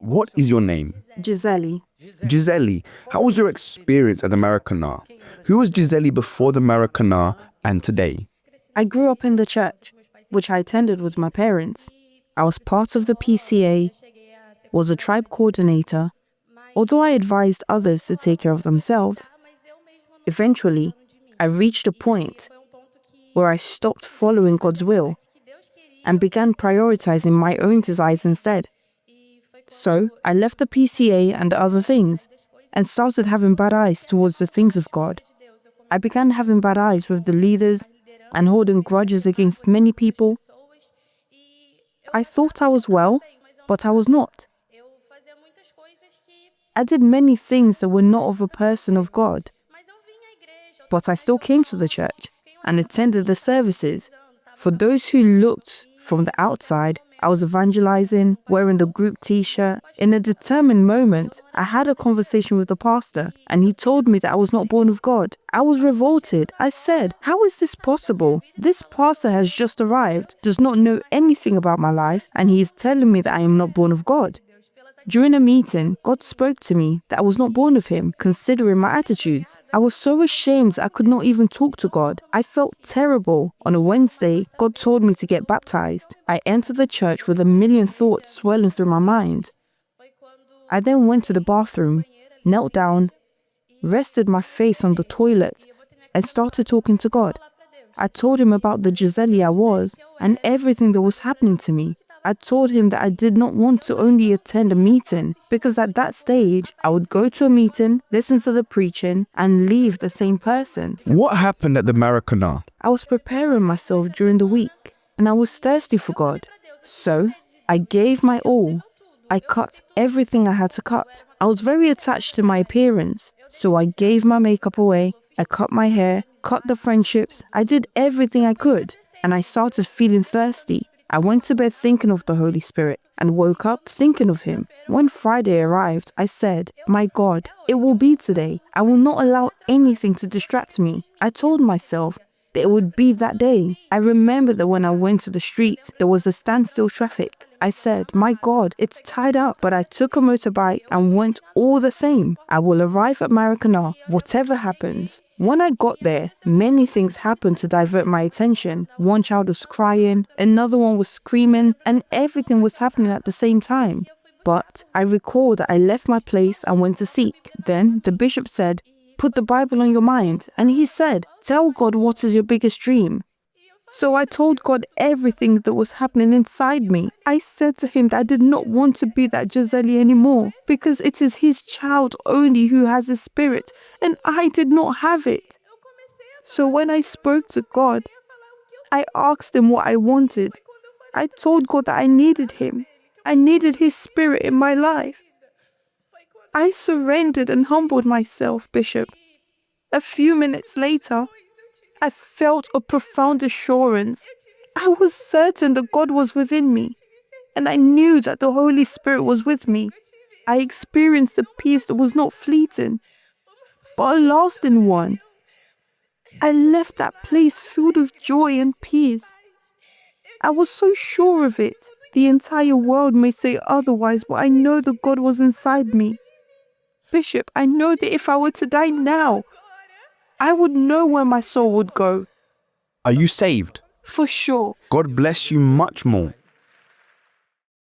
What is your name? Gisele. Gisele, how was your experience at the Maracana? Who was Gisele before the Maracana and today? I grew up in the church, which I attended with my parents. I was part of the PCA, was a tribe coordinator, although I advised others to take care of themselves. Eventually, I reached a point where I stopped following God's will and began prioritizing my own desires instead. So I left the PCA and other things and started having bad eyes towards the things of God. I began having bad eyes with the leaders and holding grudges against many people. I thought I was well, but I was not. I did many things that were not of a person of God, but I still came to the church and attended the services. For those who looked from the outside, I was evangelizing, wearing the group t-shirt. In a determined moment, I had a conversation with the pastor and he told me that I was not born of God. I was revolted. I said, "How is this possible? This pastor has just arrived, does not know anything about my life, and he is telling me that I am not born of God." During a meeting, God spoke to me that I was not born of him, considering my attitudes. I was so ashamed I could not even talk to God. I felt terrible. On a Wednesday, God told me to get baptized. I entered the church with a million thoughts swirling through my mind. I then went to the bathroom, knelt down, rested my face on the toilet, and started talking to God. I told him about the Gisele I was and everything that was happening to me. I told him that I did not want to only attend a meeting, because at that stage, I would go to a meeting, listen to the preaching, and leave the same person. What happened at the Maracana? I was preparing myself during the week, and I was thirsty for God. So, I gave my all. I cut everything I had to cut. I was very attached to my appearance, so I gave my makeup away, I cut my hair, cut the friendships, I did everything I could, and I started feeling thirsty. I went to bed thinking of the Holy Spirit and woke up thinking of him. When Friday arrived, I said, "My God, it will be today. I will not allow anything to distract me." I told myself that it would be that day. I remember that when I went to the street, there was a standstill traffic. I said, "My God, it's tied up," but I took a motorbike and went all the same. I will arrive at Maracana, whatever happens. When I got there, many things happened to divert my attention. One child was crying, another one was screaming, and everything was happening at the same time. But I recall that I left my place and went to seek. Then the bishop said, "Put the Bible on your mind." And he said, "Tell God what is your biggest dream." So I told God everything that was happening inside me. I said to him that I did not want to be that Gisele anymore, because it is his child only who has a spirit, and I did not have it. So when I spoke to God, I asked him what I wanted. I told God that I needed him. I needed his spirit in my life. I surrendered and humbled myself, Bishop. A few minutes later, I felt a profound assurance. I was certain that God was within me, and I knew that the Holy Spirit was with me. I experienced a peace that was not fleeting, but a lasting one. I left that place filled with joy and peace. I was so sure of it. The entire world may say otherwise, but I know that God was inside me. Bishop, I know that if I were to die now, I would know where my soul would go. Are you saved? For sure. God bless you much more.